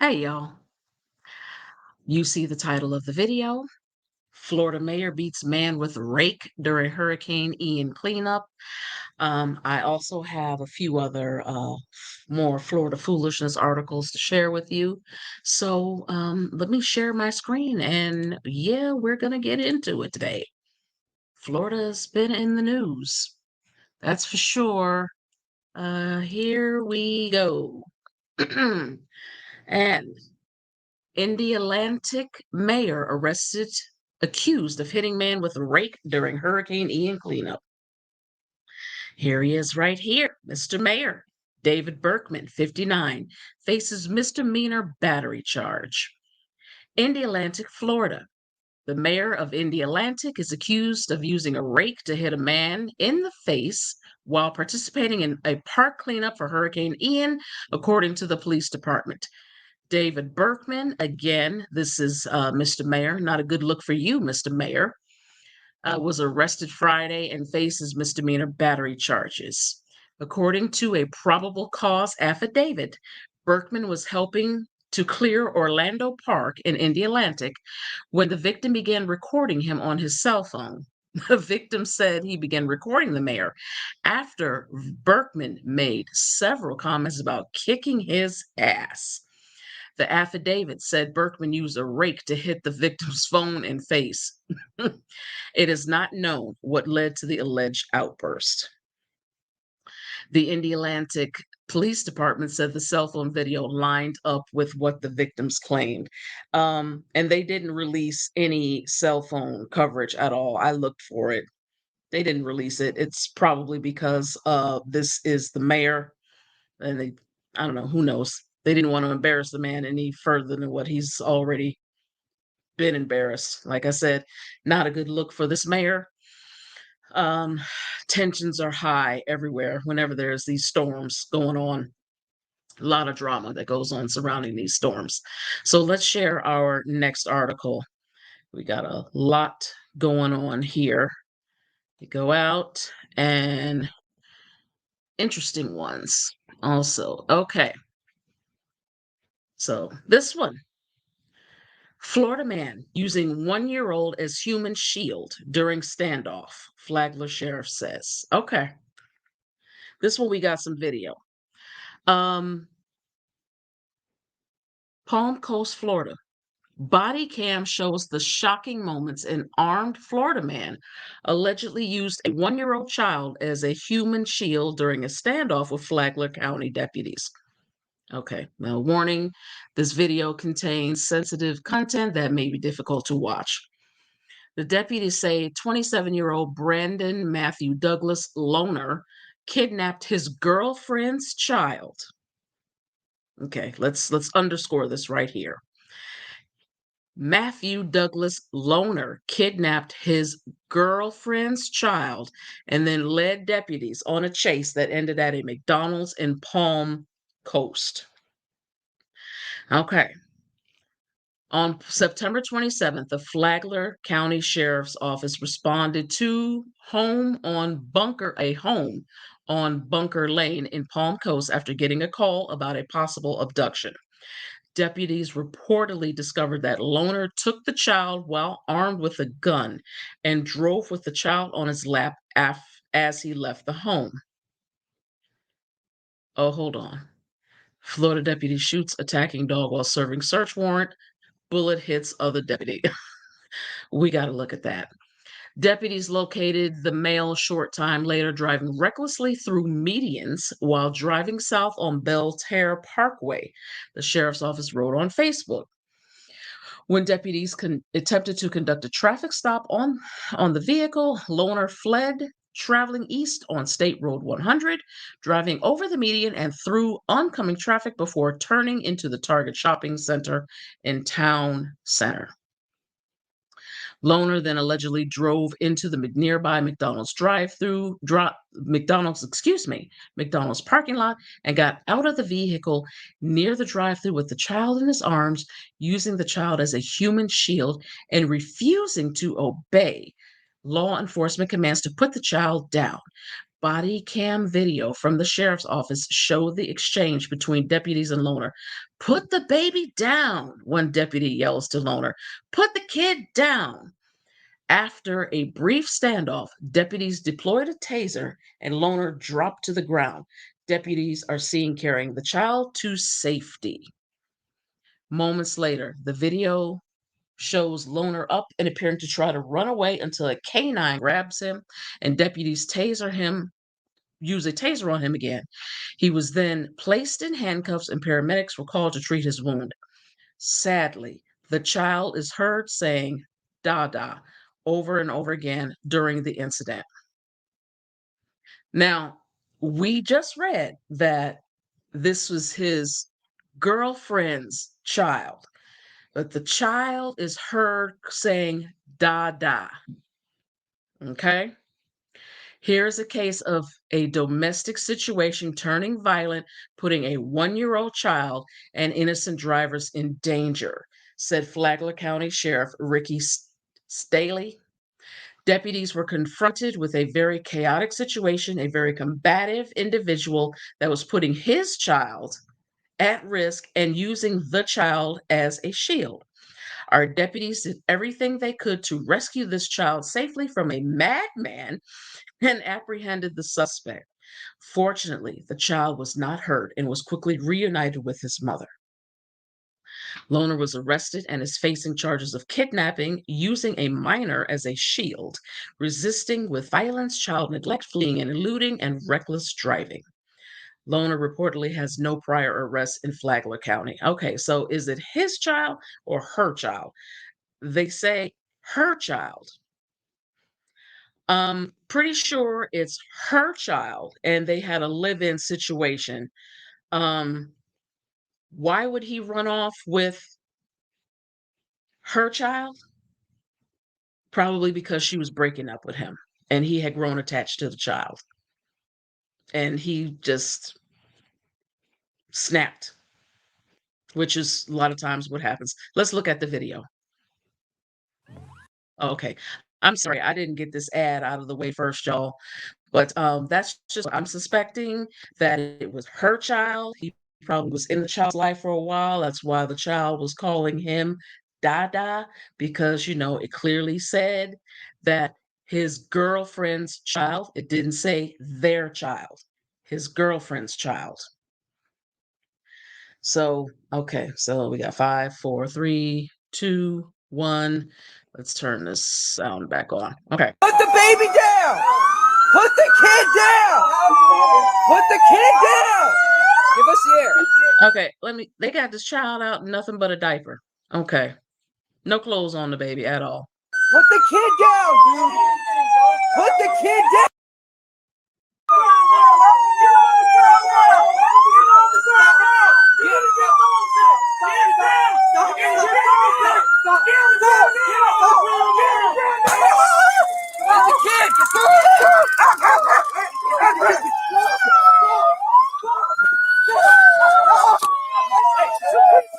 Hey y'all, you see the title of the video. Florida mayor beats man with rake during Hurricane Ian cleanup. I also have a few other more Florida foolishness articles to share with you. So let me share my screen and yeah, we're going to get into it today. Florida's been in the news. That's for sure. Here we go. And Indialantic mayor arrested, accused of hitting man with a rake during Hurricane Ian cleanup. Here he is right here, Mr. Mayor. David Berkman, 59, faces misdemeanor battery charge. Indialantic, Florida. The mayor of Indialantic is accused of using a rake to hit a man in the face while participating in a park cleanup for Hurricane Ian, according to the police department. David Berkman, again, this is Mr. Mayor, not a good look for you, Mr. Mayor, was arrested Friday and faces misdemeanor battery charges. According to a probable cause affidavit, Berkman was helping to clear Orlando Park in Indialantic when the victim began recording him on his cell phone. The victim said he began recording the mayor after Berkman made several comments about kicking his ass. The affidavit said Berkman used a rake to hit the victim's phone and face. It is not known what led to the alleged outburst. The Indialantic Police Department said the cell phone video lined up with what the victims claimed. And they didn't release any cell phone coverage at all. I looked for it. They didn't release it. It's probably because this is the mayor and I don't know, who knows. They didn't want to embarrass the man any further than what he's already been embarrassed. Like I said, not a good look for this mayor. Um, Tensions are high everywhere whenever there's these storms going on. A lot of drama that goes on surrounding these storms. So let's share our next article. We got a lot going on here. You go out and interesting ones also. Okay. So this one, Florida man using 1-year-old as human shield during standoff, Flagler sheriff says. Okay. This one we got some video. Um, Palm Coast, Florida. Body cam shows the shocking moments an armed Florida man allegedly used a 1-year-old child as a human shield during a standoff with Flagler County deputies. Okay, now warning, this video contains sensitive content that may be difficult to watch. The deputies say 27-year-old Brandon Matthew Douglas Loner kidnapped his girlfriend's child. Okay, let's underscore this right here. Matthew Douglas Loner kidnapped his girlfriend's child and then led deputies on a chase that ended at a McDonald's in Palm Coast. Okay. On September 27th, the Flagler County Sheriff's Office responded to a home on Bunker Lane in Palm Coast after getting a call about a possible abduction. Deputies reportedly discovered that Loner took the child while armed with a gun and drove with the child on his lap as he left the home. Oh, hold on. Florida deputy shoots attacking dog while serving search warrant. Bullet hits other deputy. We got to look at that. Deputies located the male short time later driving recklessly through medians while driving south on Belterre Parkway, the sheriff's office wrote on Facebook. When deputies attempted to conduct a traffic stop on the vehicle, Loner fled, traveling east on State Road 100, driving over the median and through oncoming traffic before turning into the Target shopping center in Town Center. Loner then allegedly drove into the nearby McDonald's McDonald's parking lot and got out of the vehicle near the drive-thru with the child in his arms, using the child as a human shield and refusing to obey law enforcement commands to put the child down. Body cam video from the sheriff's office showed the exchange between deputies and Loner. Put the baby down, one deputy yells to Loner. Put the kid down. After a brief standoff, deputies deployed a taser and Loner dropped to the ground. Deputies are seen carrying the child to safety. Moments later, the video shows Loner up and appearing to try to run away until a canine grabs him and deputies use a taser on him again. He was then placed in handcuffs and paramedics were called to treat his wound. Sadly, the child is heard saying Dada over and over again during the incident. Now, we just read that this was his girlfriend's child, but the child is heard saying Dada. Okay? Here's a case of a domestic situation turning violent, putting a 1-year-old child and innocent drivers in danger, said Flagler County Sheriff Ricky Staley. Deputies were confronted with a very chaotic situation, a very combative individual that was putting his child at risk and using the child as a shield. Our deputies did everything they could to rescue this child safely from a madman and apprehended the suspect. Fortunately, the child was not hurt and was quickly reunited with his mother. Loner was arrested and is facing charges of kidnapping, using a minor as a shield, resisting with violence, child neglect, fleeing and eluding, and reckless driving. Loner reportedly has no prior arrests in Flagler County. Okay, so is it his child or her child? They say her child. Pretty sure it's her child and they had a live-in situation. Um, why would he run off with her child? Probably because she was breaking up with him and he had grown attached to the child. And he just snapped, which is a lot of times what happens. Let's look at the video. Okay. I'm sorry, I didn't get this ad out of the way first, y'all. But that's just I'm suspecting that it was her child. He probably was in the child's life for a while. That's why the child was calling him Dada, because it clearly said that his girlfriend's child. It didn't say their child, his girlfriend's child. So, okay, so we got 5, 4, 3, 2, 1. Let's turn this sound back on. Okay. Put the baby down! Put the kid down! Put the kid down! Give us the air. Okay, they got this child out in nothing but a diaper. Okay. No clothes on the baby at all. Put the kid down, dude! Put the kid down!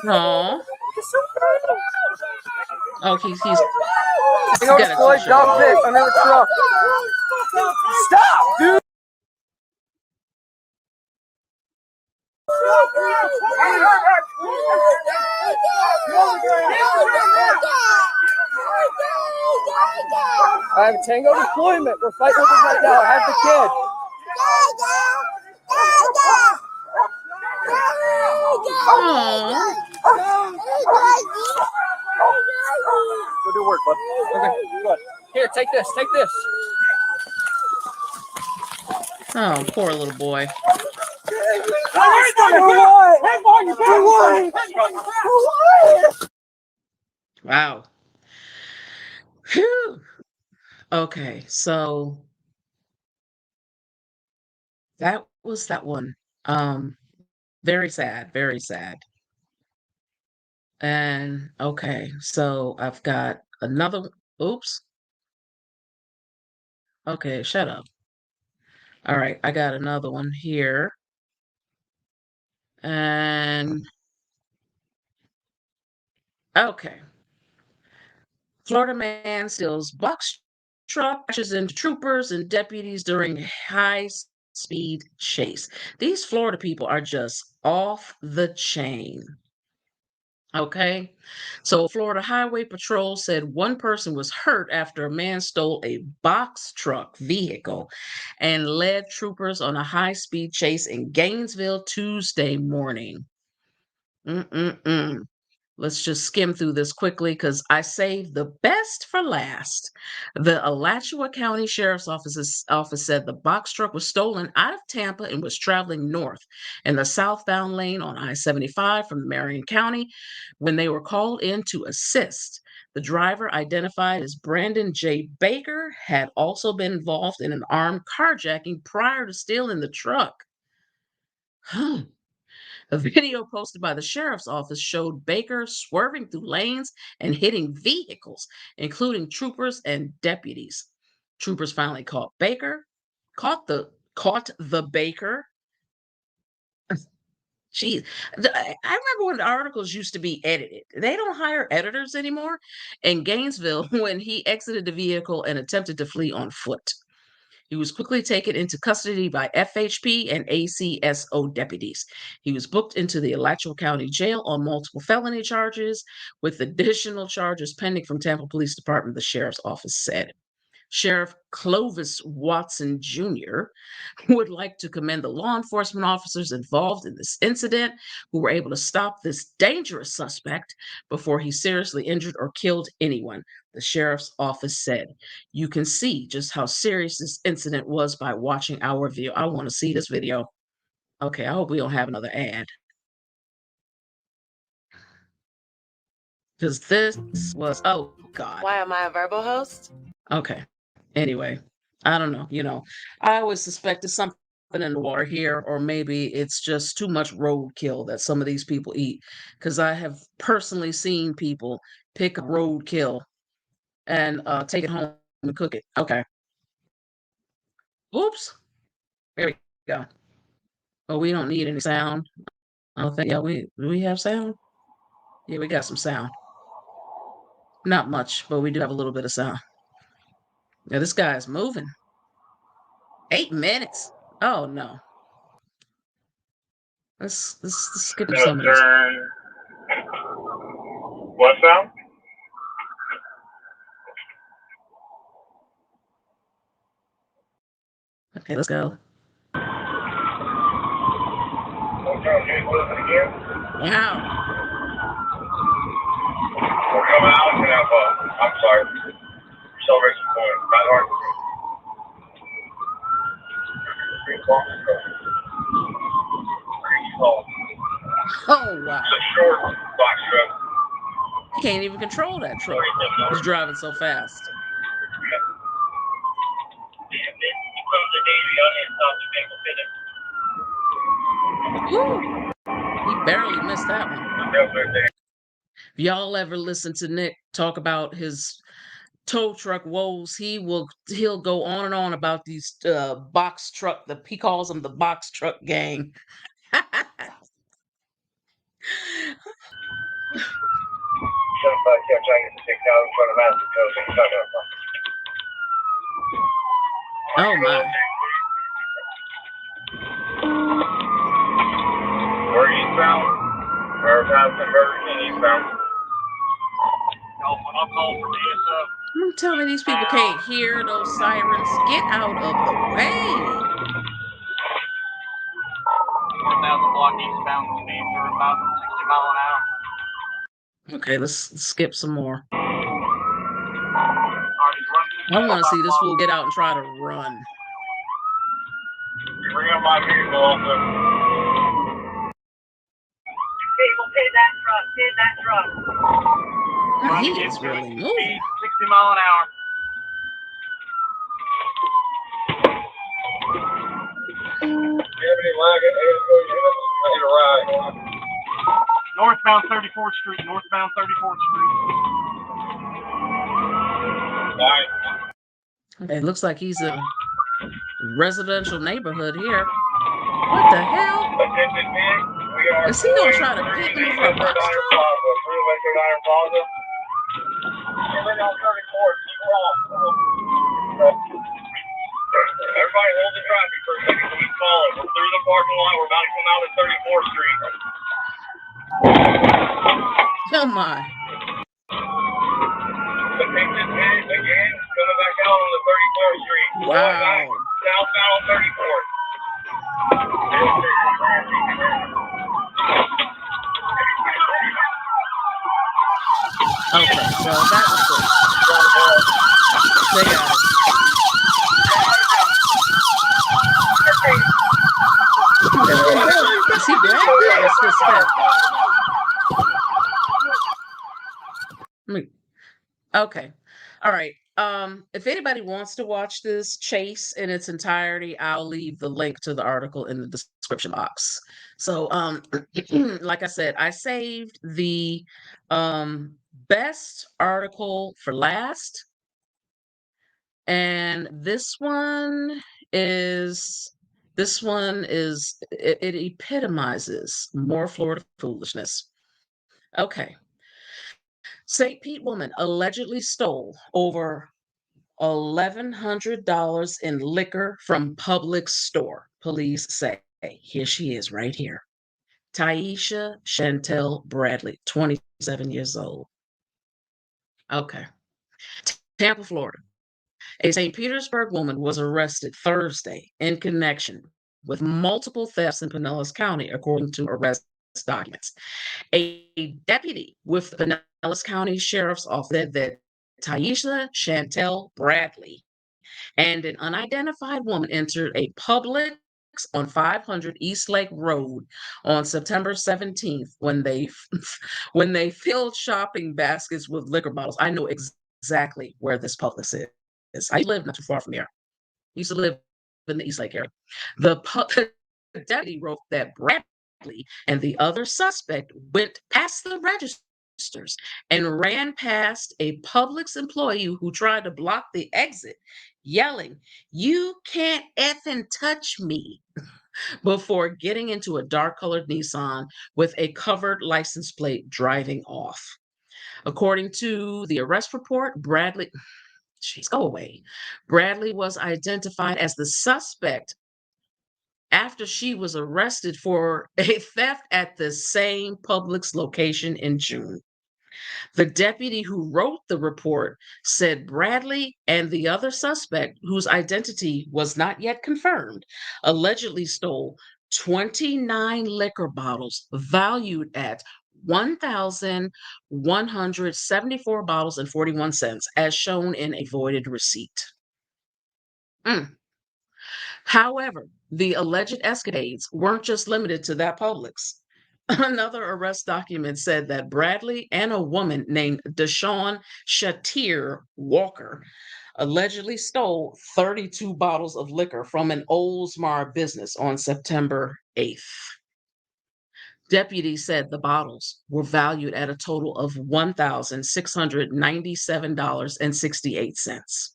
Aww. Oh, he's Go got to a Floyd t-shirt dog on. pit under the truck. Stop, dude! I have Tango deployment. We're fighting with him right now. I have the kid. Aww. Go do work, bud. Okay, good. Here, take this. Take this. Oh, poor little boy. Wow. Whew. Okay, so that was that one. Very sad, very sad. And okay, so I've got another. Oops. Okay, shut up. All right, I got another one here. And okay. Florida man steals box truck crashes into troopers and deputies during a high-speed chase. These Florida people are just off the chain. Okay. So Florida Highway Patrol said one person was hurt after a man stole a box truck vehicle and led troopers on a high-speed chase in Gainesville Tuesday morning. Mm-mm-mm. Let's just skim through this quickly because I saved the best for last. The Alachua County Sheriff's Office said the box truck was stolen out of Tampa and was traveling north in the southbound lane on I-75 from Marion County when they were called in to assist. The driver, identified as Brandon J. Baker, had also been involved in an armed carjacking prior to stealing the truck. Huh. A video posted by the sheriff's office showed Baker swerving through lanes and hitting vehicles, including troopers and deputies. Troopers finally caught the Baker. Jeez, I remember when the articles used to be edited. They don't hire editors anymore. In Gainesville, when he exited the vehicle and attempted to flee on foot. He was quickly taken into custody by FHP and ACSO deputies. He was booked into the Alachua County Jail on multiple felony charges, with additional charges pending from Tampa Police Department, the sheriff's office said. Sheriff Clovis Watson Jr. would like to commend the law enforcement officers involved in this incident who were able to stop this dangerous suspect before he seriously injured or killed anyone, the sheriff's office said. You can see just how serious this incident was by watching our video. I want to see this video. Okay, I hope we don't have another ad because this was, oh God. Why am I a verbal host? Okay. Anyway, I don't know. I always suspect it's something in the water here, or maybe it's just too much roadkill that some of these people eat. Because I have personally seen people pick up roadkill and take it home and cook it. Okay. Oops. There we go. Oh, we don't need any sound. I don't think. Yeah, do we have sound? Yeah, we got some sound. Not much, but we do have a little bit of sound. Yeah, this guy is moving. 8 minutes. Oh no. Let's skip some of this. What sound? Okay, let's go. Wow. We're coming out and have I'm sorry. Celebration point. Not hard. Oh wow. It's a short box truck. He can't even control that truck. He's driving so fast. Woo! He barely missed that one. If y'all ever listen to Nick talk about his tow truck woes, he'll go on and on about these box truck. He calls them the box truck gang. Oh my. We're eastbound. We're past conversion eastbound. Don't tell me these people can't hear those sirens. Get out of the way. 1,000 block eastbound speeds are about 60 miles an hour. Okay, let's skip some more. I want to see this fool get out and try to run. Bring up my vehicle also. People, hit that truck. He is really moving. 60 mile an hour. Do you have any lag? I hit a ride. Northbound 34th Street. Nice. It looks like he's in a residential neighborhood here. What the hell? Is he gonna try to get me for a box truck? parking lot. We're about to come out at 34th Street. Oh my. The pink is hit again, coming back out on the 34th Street. Wow. Going back southbound on 34th. Okay, so that was good. They got him. Is he dead? Or is this dead? Okay. All right. If anybody wants to watch this chase in its entirety, I'll leave the link to the article in the description box. So, like I said, I saved the best article for last. And this one is it epitomizes more Florida foolishness. Okay. St. Pete woman allegedly stole over $1,100 in liquor from Publix store, police say. Here she is right here. Taisha Chantel Bradley, 27 years old. Okay. Tampa, Florida. A St. Petersburg woman was arrested Thursday in connection with multiple thefts in Pinellas County, according to arrest documents. A deputy with the Pinellas County Sheriff's Office said that Taisha Chantel Bradley and an unidentified woman entered a Publix on 500 East Lake Road on September 17th when they filled shopping baskets with liquor bottles. I know exactly where this Publix is. I live not too far from here. I used to live in the East Lake area. The deputy wrote that Bradley and the other suspect went past the registers and ran past a Publix employee who tried to block the exit, yelling, "You can't effing touch me," before getting into a dark colored Nissan with a covered license plate driving off. According to the arrest report, go away. Bradley was identified as the suspect after she was arrested for a theft at the same Publix location in June. The deputy who wrote the report said Bradley and the other suspect, whose identity was not yet confirmed, allegedly stole 29 liquor bottles valued at $1,174 bottles and 41 cents, as shown in a voided receipt. However, the alleged escapades weren't just limited to that Publix. Another arrest document said that Bradley and a woman named Deshawn Shatir Walker allegedly stole 32 bottles of liquor from an Oldsmar business on September 8th. Deputies said the bottles were valued at a total of $1,697.68.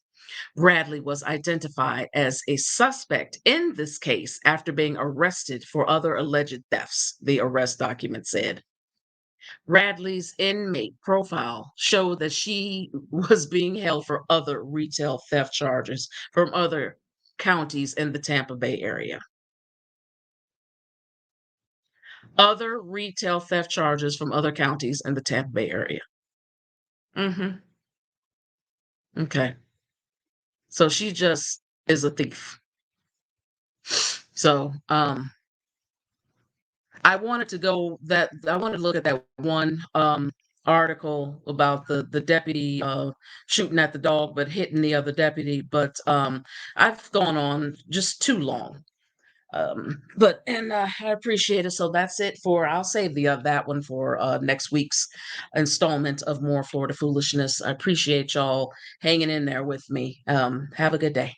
Bradley was identified as a suspect in this case after being arrested for other alleged thefts, the arrest document said. Bradley's inmate profile showed that she was being held for other retail theft charges from other counties in the Tampa Bay area. Other retail theft charges from other counties in the Tampa Bay area. Okay. So she just is a thief. So I wanted to look at that one article about the deputy shooting at the dog but hitting the other deputy, but I've gone on just too long. But I appreciate it. So that's it I'll save that one for next week's installment of More Florida Foolishness. I appreciate y'all hanging in there with me. Have a good day.